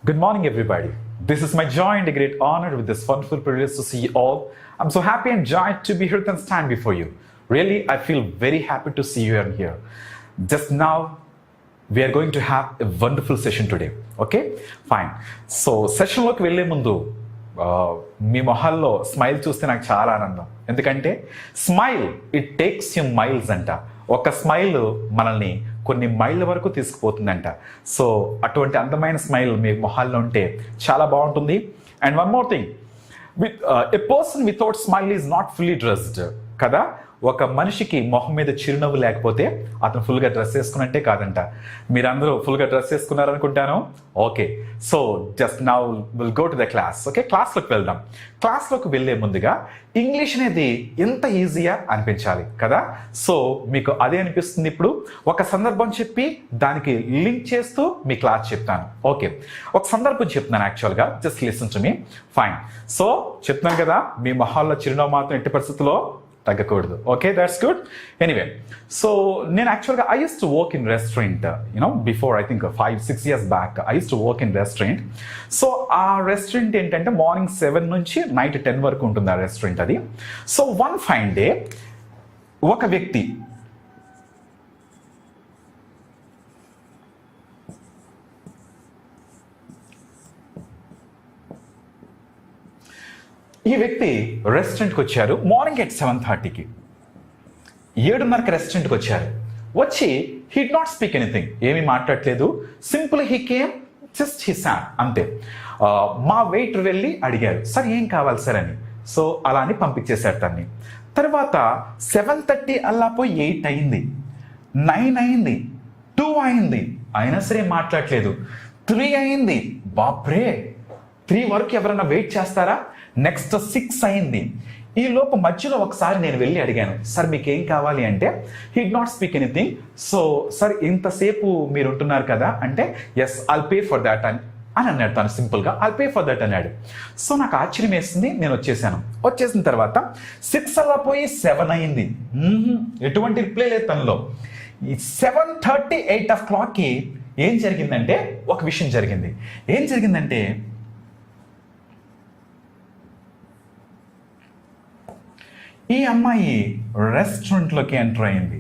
Good morning, everybody. This is my joy and a great honor with this wonderful privilege to see you all. I'm so happy and joyed to be here and stand before you. Really, I feel very happy to see you here. Just now, we are going to have a wonderful session today. Okay? Fine. So, session లోకి వెళ్ళే ముందు మీ మొహాల్లో smile చూస్తే నాకు చాలా ఆనందం. ఎందుకంటే smile it takes you miles అంట. ఒక స్మైల్ మనల్ని కొన్ని మైళ్ళ వరకు తీసుకుపోతుందంట. సో అటువంటి అందమైన స్మైల్ మీ మొహాల్లో ఉంటే చాలా బాగుంటుంది. And one more thing, a person without smile is not fully dressed కదా. ఒక మనిషికి మొహం మీద చిరునవ్వు లేకపోతే అతను ఫుల్గా డ్రెస్ వేసుకున్నట్టే కాదంట. మీరందరూ ఫుల్గా డ్రెస్ వేసుకున్నారనుకుంటాను. Okay, so just now will go to the class. Okay, క్లాస్లోకి వెళ్దాం. క్లాస్లోకి వెళ్ళే ముందుగా ఇంగ్లీష్ అనేది ఎంత ఈజీగా అనిపించాలి కదా. సో మీకు అదే అనిపిస్తుంది. ఇప్పుడు ఒక సందర్భం చెప్పి దానికి లింక్ చేస్తూ మీ క్లాస్ చెప్తాను. ఓకే, ఒక సందర్భం చెప్తున్నాను యాక్చువల్గా. Just listen to me. Fine. So చెప్తున్నాను కదా, మీ మొహాల్లో చిరునవ్వు మాత్రం ఎట్టి పరిస్థితుల్లో తగ్గకూడదు. Okay, that's good. Anyway, so నేను యాక్చువల్గా I use to work in restaurant before I think 5-6 years back I use to work in restaurant. So ఆ రెస్టారెంట్ ఏంటంటే మార్నింగ్ 7 నుంచి నైట్ 10 వరకు ఉంటుంది ఆ రెస్టారెంట్ అది. సో వన్ ఫైన్ డే ఒక వ్యక్తి రెస్టారెంట్కి వచ్చారు. మార్నింగ్ at 7:30కి 7:30కి రెస్టారెంట్కి వచ్చారు. వచ్చి he did not speak anything, ఏమీ మాట్లాడలేదు. Simple he came, just he sat అంతే. మా వెయిటర్ వెళ్ళి అడిగారు, సార్ ఏం కావాలి సార్ అని. సో అలా అని పంపించేశారు తన్ని. తర్వాత 7:30 అలా పోయి 8 అయింది, 9 అయింది, 2 అయింది, అయినా సరే మాట్లాడలేదు. 3 అయింది, బాప్రే 3 వరకు ఎవరైనా వెయిట్ చేస్తారా? నెక్స్ట్ 6 అయింది. ఈ లోపు మధ్యలో ఒకసారి నేను వెళ్ళి అడిగాను, సార్ మీకు ఏం కావాలి అంటే he did not speak anything. So sir ఇంతసేపు మీరు ఉంటున్నారు కదా అంటే, yes I'll pay for that అని అన్నాడు తను. సింపుల్గా ఐల్ పే ఫర్ దట్ అన్నాడు. సో నాకు ఆశ్చర్యం వేసింది. నేను వచ్చేసాను. వచ్చేసిన తర్వాత 6 అలా పోయి 7 అయింది. ఎటువంటి రిప్లై లేదు తనలో. ఈ 7:30 8 o'clockకి ఏం జరిగిందంటే ఒక విషయం జరిగింది. ఏం జరిగిందంటే ఈ అమ్మాయి రెస్టారెంట్లోకి ఎంటర్ అయింది.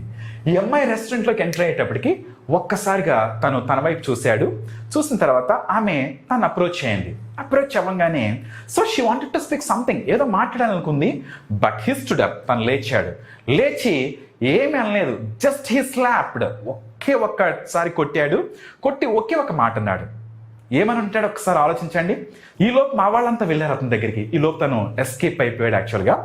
ఈ అమ్మాయి రెస్టారెంట్లోకి ఎంటర్ అయ్యేటప్పటికి ఒక్కసారిగా తను తన వైపు చూశాడు. చూసిన తర్వాత ఆమె తను అప్రోచ్ అయ్యింది. అప్రోచ్ అవ్వగానే so she wanted to speak something, ఏదో మాట్లాడాలనుకుంది. బట్ హీ స్టూడ్ అప్, తను లేచాడు. లేచి ఏమీ అనలేదు, జస్ట్ హీ స్లాప్డ్, ఒక్కసారి కొట్టాడు. కొట్టి ఒకే ఒక మాట అన్నాడు. ఏమని ఉంటాడు ఒకసారి ఆలోచించండి. ఈలోపు మా వాళ్ళంతా వెళ్ళారు అతని దగ్గరికి. ఈలోపు తను ఎస్కేప్ అయిపోయాడు యాక్చువల్గా.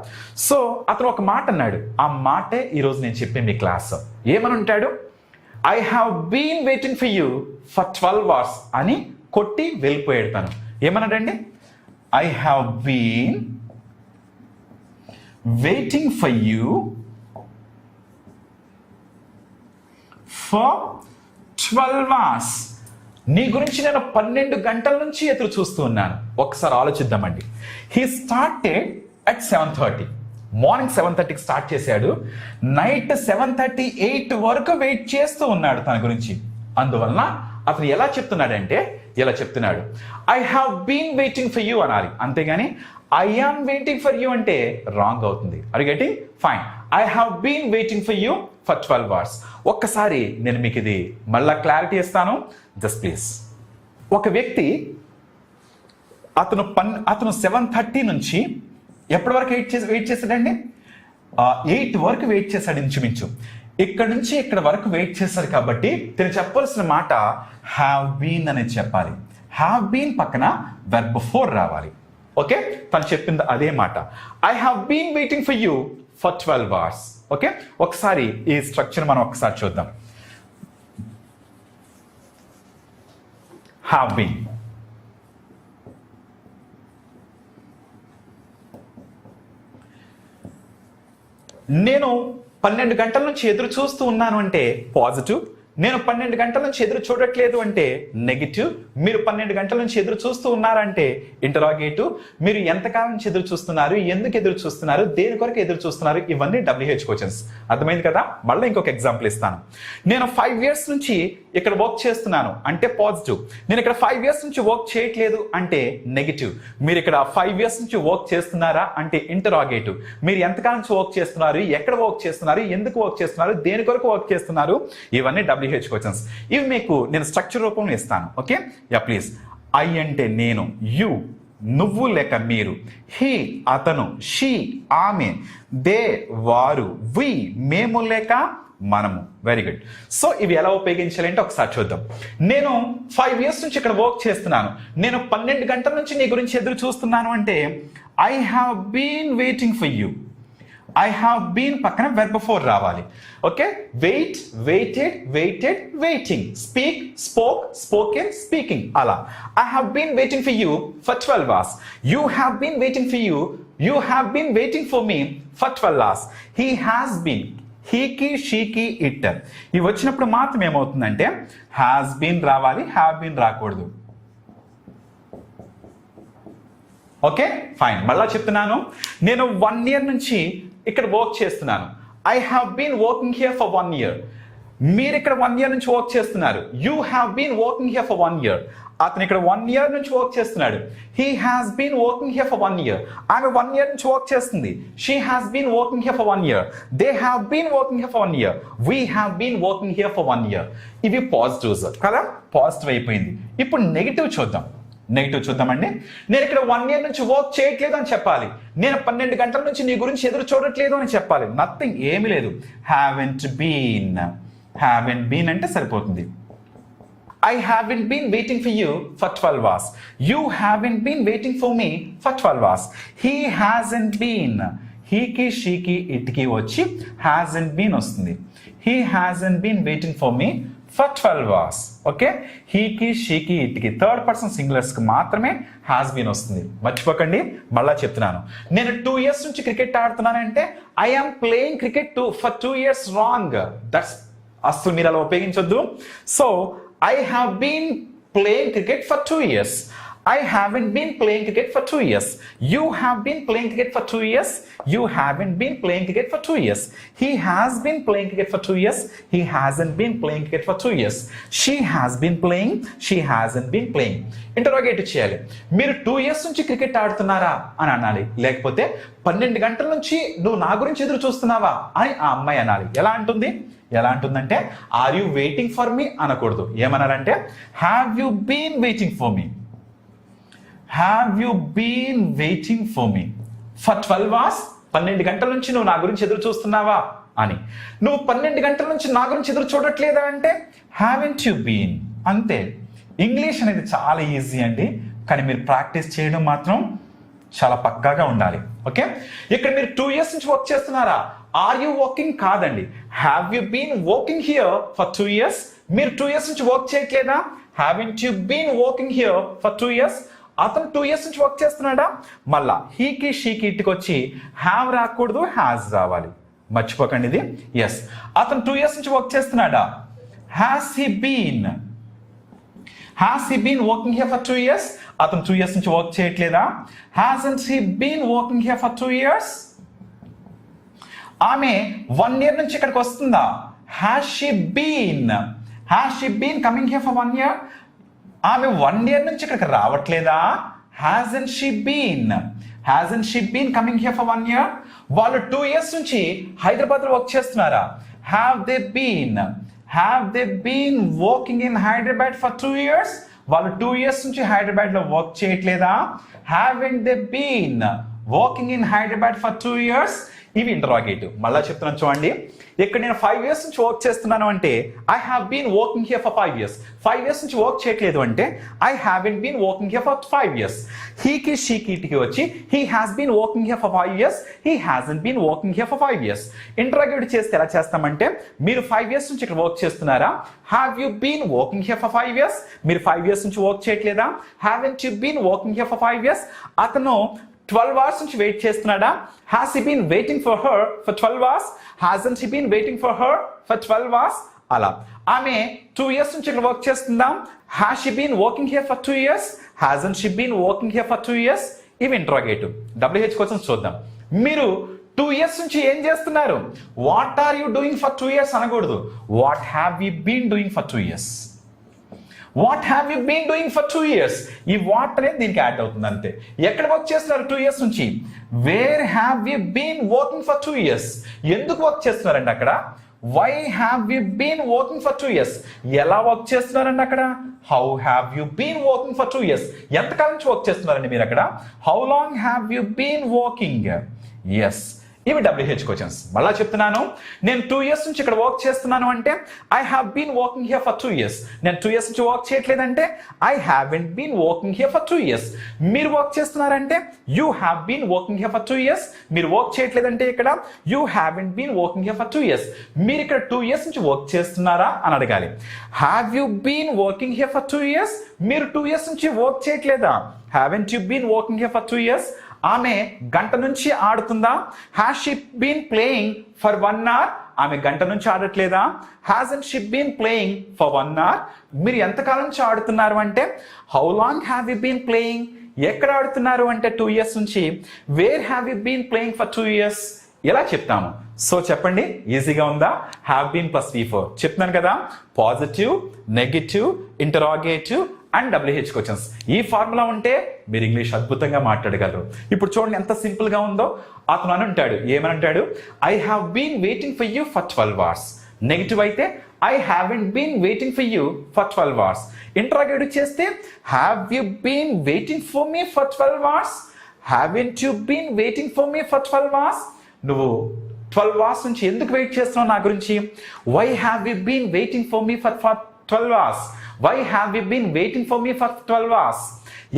సో అతను ఒక మాట అన్నాడు. ఆ మాటే ఈరోజు నేను చెప్పే మీ క్లాస్. ఏమని ఉంటాడు? I have been waiting for you for 12 hours అని కొట్టి వెళ్ళిపోయాడు తను. ఏమన్నాడండి? I have been waiting for you for 12 hours. నీ గురించి నేను 12 గంటల నుంచి ఎదురు చూస్తూ ఉన్నాను. ఒకసారి ఆలోచిద్దామండి. He started at 7:30. మార్నింగ్ 7:30కి స్టార్ట్ చేశాడు. నైట్ 7:38 వరకు వెయిట్ చేస్తూ ఉన్నాడు తన గురించి. అందువలన అతను ఎలా చెప్తున్నాడంటే ఇలా చెప్తున్నాడు, I have been waiting for you అనాలి. అంతేగాని I am waiting for you అంటే రాంగ్ అవుతుంది. Are you getting? Fine. I have been waiting for you for 12 hours. ఒక్కసారి నేను మీకు ఇది మళ్ళా క్లారిటీ ఇస్తాను. Just please. ఒక వ్యక్తి అతను 7:30 నుంచి ఎప్పటి వరకు వెయిట్ చేశాడండి? 8 వరకు వెయిట్ చేశాడు ఇంచుమించు. ఇక్కడ నుంచి ఇక్కడ వరకు వెయిట్ చేశాడు. కాబట్టి తను చెప్పాల్సిన మాట హ్యావ్ బీన్ అనేది చెప్పాలి. హ్యావ్ బీన్ పక్కన వెర్బ్ 4 రావాలి. ఓకే, తను చెప్పింది అదే మాట. I have been waiting for you for 12 hours. Okay, ఒకసారి ఈ స్ట్రక్చర్ మనం ఒకసారి చూద్దాం. have been. నేను 12 గంటల నుంచి ఎదురు చూస్తూ ఉన్నాను అంటే పాజిటివ్, నేను 12 గంటల నుంచి ఎదురు చూడట్లేదు అంటే నెగిటివ్. మీరు 12 గంటల నుంచి ఎదురు చూస్తూ ఉన్నారంటే ఇంటరాగేటివ్. మీరు ఎంతకాలం నుంచి ఎదురు చూస్తున్నారు, ఎందుకు ఎదురు చూస్తున్నారు, దేని కొరకు ఎదురు చూస్తున్నారు, ఇవన్నీ WH క్వశ్చన్స్. అర్థమైంది కదా? మళ్ళీ ఇంకొక ఎగ్జాంపుల్ ఇస్తాను. నేను 5 years నుంచి ఇక్కడ వర్క్ చేస్తున్నాను అంటే పాజిటివ్. నేను ఇక్కడ 5 years నుంచి వర్క్ చేయట్లేదు అంటే నెగిటివ్. మీరు ఇక్కడ 5 years నుంచి వర్క్ చేస్తున్నారా అంటే ఇంటరాగేటివ్. మీరు ఎంతకాలం నుంచి వర్క్ చేస్తున్నారు, ఎక్కడ వర్క్ చేస్తున్నారు, ఎందుకు వర్క్ చేస్తున్నారు, దేని కొరకు వర్క్ చేస్తున్నారు, ఇవన్నీ WH క్వశ్చన్స్. ఇవి మీకు నేను స్ట్రక్చర్ రూపంలో ఇస్తాను. Okay, yeah please. ఐ అంటే నేను, యు నువ్వు లేక మీరు, హీ అతను, షీ ఆమె, దే వారు, వి మేము లేక మనము. Very good. సో ఇవి ఎలా ఉపయోగించాలంటే ఒకసారి చూద్దాం. నేను 5 years నుంచి ఇక్కడ వర్క్ చేస్తున్నాను. నేను 12 గంటల నుంచి నీ గురించి ఎదురు చూస్తున్నాను అంటే I have been waiting for you. I have been పక్కన వెర్బ్ ఫోర్ రావాలి. Okay, wait, waited, waited, waiting, speak, spoke, spoken, speaking. అలా I have been waiting for you for 12 hours. You have been waiting for you, you have been waiting for me for 12 hours. He has been, హీకి, షీకి, it ఇవి వచ్చినప్పుడు మాత్రం ఏమవుతుందంటే has been రావాలి, have been రాకూడదు. Okay fine. మళ్ళా చెప్తున్నాను. నేను 1 year నుంచి ఇక్కడ వర్క్ చేస్తున్నాను. I have been working here for 1 year. మీరు ఇక్కడ 1 year నుంచి వర్క్ చేస్తున్నారు. You have been working here for 1 year. అతను ఇక్కడ 1 year నుంచి వర్క్ చేస్తున్నాడు. He has been working here for 1 year. ఆమె 1 year నుంచి వర్క్ చేస్తుంది. She has been working here for 1 year. They have been working here for 1 year. We have been working here for 1 year. ఇవి positives కదా, positive అయిపోయింది. ఇప్పుడు negative చూద్దాం. Negative చూద్దామండి. నేను ఇక్కడ 1 year నుంచి వర్క్ చేయట్లేదు అని చెప్పాలి. నేను 12 గంటల నుంచి నీ గురించి ఎదురు చూడట్లేదు అని చెప్పాలి. నథింగ్, ఏమీ లేదు. హ్యావెంట్ బీన్, హ్యావెంట్ బీన్ అంటే సరిపోతుంది. I haven't been waiting for you for 12 hours. You haven't been waiting for me for 12 hours. He hasn't been. హీకి, షీకి, ఇట్కి వచ్చి hasn't been వస్తుంది. He hasn't been waiting for me for 12 hours. Okay, హీకి, షీకి, ఇట్కి third person singulars కి మాత్రమే has been వస్తుంది. మర్చిపోకండి, మళ్ళా చెప్తున్నాను. నేను 2 years నుంచి క్రికెట్ ఆడుతున్నానంటే I am playing cricket for 2 years wrong. That's అస్సలు మీరు అలా ఉపయోగించొద్దు. So I have been playing cricket for 2 years. I haven't been playing cricket for 2 years. You have been playing cricket for 2 years. You haven't been playing cricket for 2 years. He has been playing cricket for 2 years. He hasn't been playing cricket for 2 years. She has been playing. She hasn't been playing. Interrogative చేయాలి. మీరు 2 years నుంచి cricket ఆడుతున్నారా అని అనాలి. లేకపోతే 12 గంటల నుంచి నువ్వు నా గురించి ఎదురు చూస్తున్నావా అని ఆ అమ్మాయి అనాలి. ఎలా అంటుందంటే are you waiting for me అనకూడదు. ఏమనాలంటే have you been waiting for me. Have you been waiting for me for 12 hours. 12 గంటల నుంచి నువ్వు నా గురించి ఎదురు చూస్తున్నావా అని. నువ్వు 12 గంటల నుంచి నా గురించి ఎదురు చూడట్లేదా అంటే హ్యావెంట్ యూ బీన్. అంతే. ఇంగ్లీష్ అనేది చాలా ఈజీ అండి, కానీ మీరు ప్రాక్టీస్ చేయడం మాత్రం చాలా పక్కాగా ఉండాలి. ఓకే, ఇక్కడ మీరు 2 years నుంచి వర్క్ చేస్తున్నారా, ఆర్ యూ వర్కింగ్ కాదండి. Have you been working here for 2 years. మీరు 2 years నుంచి వర్క్ చేయట్లేదా, haven't you been working here for 2 years. అతను 2 years నుంచి వర్క్ చేస్తున్నాడా, మళ్ళా హీకి, షీకి, ఇట్కి వచ్చి హ్యావ్ రాకూడదు, హ్యాస్ రావాలి. మర్చిపోకండి ఇది. ఎస్, అతను 2 years నుంచి వర్క్ చేస్తున్నాడా, has he been. Has he been working here for 2 years. అతను 2 years నుంచి వర్క్ చేయట్లేదా, hasn't he been working here for 2 years. ఆమె 1 year నుంచి ఇక్కడికి వస్తుందా, has she been. Has she been coming here for 1 year. ఆమె 1 year నుంచి ఇక్కడికి రావట్లేదా, hasn't she been. Hasn't she been coming here for 1 year. వాళ్ళు 2 years నుంచి హైదరాబాద్ లో వర్క్ చేస్తున్నారా, have they been. Have they been working in Hyderabad for 2 years. వాళ్ళు 2 years నుంచి హైదరాబాద్ లో వర్క్ చేయట్లేదా, haven't they been working in Hyderabad for 2 years. ఇవి interrogative. మళ్ళా చెప్తున్నాను చూడండి. ఇక్కడ నేను 5 years నుంచి వర్క్ చేస్తున్నాను అంటే I have been working here for 5 years. 5 years నుంచి వర్క్ చేయట్లేదు అంటే I haven't been working here for 5 years. హీకి, షీకి, ఇట్కి వచ్చి he has been working here for 5 years. He hasn't been working here for 5 years. Interrogative చేస్తే ఎలా చేస్తామంటే మీరు 5 years నుంచి ఇక్కడ వర్క్ చేస్తున్నారా, have you been working here for 5 years. మీరు 5 years నుంచి వర్క్ చేయట్లేదా, haven't you been working here for 5 years. అతను 12 hours నుంచి వెయిట్ చేస్తున్నాడా, has he been waiting for her for 12 hours. Hasn't he been waiting for her for 12 hours. అలా ఆమె 2 years నుంచి ఇక్కడ వర్క్ చేస్తుందా? Has she been working here for 2 years? Hasn't she been working here for 2 years? ఇవి interrogative. WH questions చూద్దాం. మీరు 2 years నుంచి ఏం చేస్తున్నారు? What are you doing for 2 years అనకూడదు. What have you been doing for 2 years? What have you been doing for 2 years? ఈ what అనేది దీనికి యాడ్ అవుతుంది అంతే. ఎక్కడ వర్క్ చేస్తున్నారు 2 years నుంచి? Where have you been working for 2 years? ఎందుకు వర్క్ చేస్తున్నారండి అక్కడ? Why have you been working for 2 years? ఎలా వర్క్ చేస్తున్నారండి అక్కడ? How have you been working for 2 years? ఎంతకాలం నుంచి వర్క్ చేస్తున్నారండి మీరు అక్కడ? How long have you been working? Yes, ఇవి WH క్వశ్చన్స్. మళ్ళా చెప్తున్నాను, నేను 2 years నుంచి ఇక్కడ వర్క్ చేస్తున్నాను అంటే I have been working here for 2 years. నేను 2 years నుంచి వర్క్ చేయట్లేదంటే I haven't been working here for 2 years. మీరు వర్క్ చేస్తున్నారంటే you have been working here for 2 years. మీరు వర్క్ చేయట్లేదంటే ఇక్కడ you haven't been working here for 2 years. మీరు ఇక్కడ 2 years నుంచి వర్క్ చేస్తున్నారా అని అడగాలి. Have you been working here for 2 years? మీరు 2 years నుంచి వర్క్ చేయట్లేదా? Haven't you been working here for 2 years? ఆమె గంట నుంచి ఆడుతుందా? Has she been playing for 1 hour? ఆమె గంట నుంచి ఆడట్లేదా? Hasn't she been playing for 1 hour? మీరు ఎంతకాలం నుంచి ఆడుతున్నారు అంటే how long have you been playing? ఎక్కడ ఆడుతున్నారు అంటే 2 years నుంచి. Where have you been playing for 2 years? ఎలా చెప్తాము? సో చెప్పండి, ఈజీగా ఉందా? హ్యావ్ బీన్ ప్లస్ V4 చెప్తున్నాను కదా. Positive, negative, interrogative and WH questions. ఈ ఫార్ములా ఉంటే మీరు ఇంగ్లీష్ అద్భుతంగా మాట్లాడగలరు. ఇప్పుడు చూడండి ఎంత సింపుల్ గా ఉందో. అతను అని అంటాడు, ఏమని అంటాడు? I have been waiting for you for 12 hours. Negative అయితే I haven't been waiting for you for 12 hours. Interrogative చేస్తే have you been waiting for me for 12 hours? Haven't you been waiting for me for 12 hours? నువ్వు 12 hours నుంచి ఎందుకు wait చేస్తున్నావు నా గురించి? Why have you been waiting for me for 12 hours? Why have you been waiting for me for 12 hours?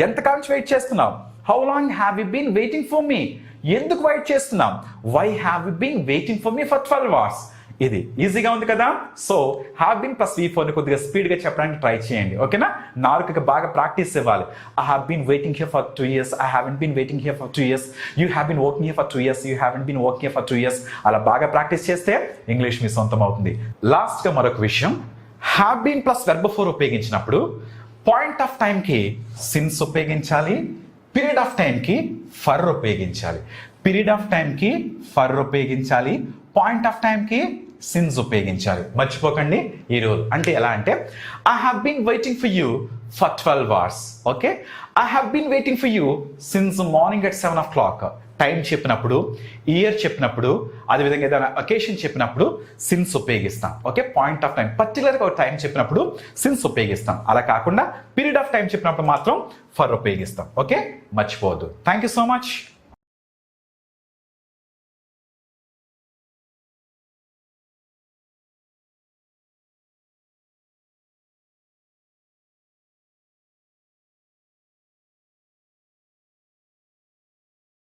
ఎంతకాలం నుంచి wait చేస్తున్నావు? How long have you been waiting for me? ఎందుకు వెయిట్ చేస్తున్నాం? Why have you been waiting for me for 12 hours? ఇది ఈజీగా ఉంది కదా. So have been plus V4 ని కొద్దిగా స్పీడ్గా చెప్పడానికి ట్రై చేయండి, ఓకేనా? నాలుగుకి బాగా ప్రాక్టీస్ ఇవ్వాలి. I have been waiting here for 2 years. I haven't been waiting here for 2 years. You have been working here for 2 years. You haven't been working here for 2 years. అలా బాగా ప్రాక్టీస్ చేస్తే English మీ సొంతం అవుతుంది. లాస్ట్గా మరొక విషయం, have been plus verb 4 ఉపయోగించినప్పుడు point of టైంకి సిన్స్ ఉపయోగించాలి, పీరియడ్ ఆఫ్ టైంకి ఫర్ ఉపయోగించాలి. పీరియడ్ ఆఫ్ టైంకి ఫర్ ఉపయోగించాలి, పాయింట్ ఆఫ్ టైంకి సిన్స్ ఉపయోగించాలి. మర్చిపోకండి ఈ రూల్. అంటే ఎలా అంటే I have been waiting for you for 12 hours. Okay, I have been waiting for you since morning at 7 o'clock. Time చెప్పినప్పుడు, ఇయర్ చెప్పినప్పుడు, అదేవిధంగా ఏదైనా అకేషన్ చెప్పినప్పుడు సిన్స్ ఉపయోగిస్తాం. ఓకే, పాయింట్ ఆఫ్ టైం పర్టికులర్గా ఒక టైం చెప్పినప్పుడు సిన్స్ ఉపయోగిస్తాం. అలా కాకుండా పీరియడ్ ఆఫ్ టైం చెప్పినప్పుడు మాత్రం ఫర్ ఉపయోగిస్తాం. ఓకే, మర్చిపోవద్దు. Thank you so much.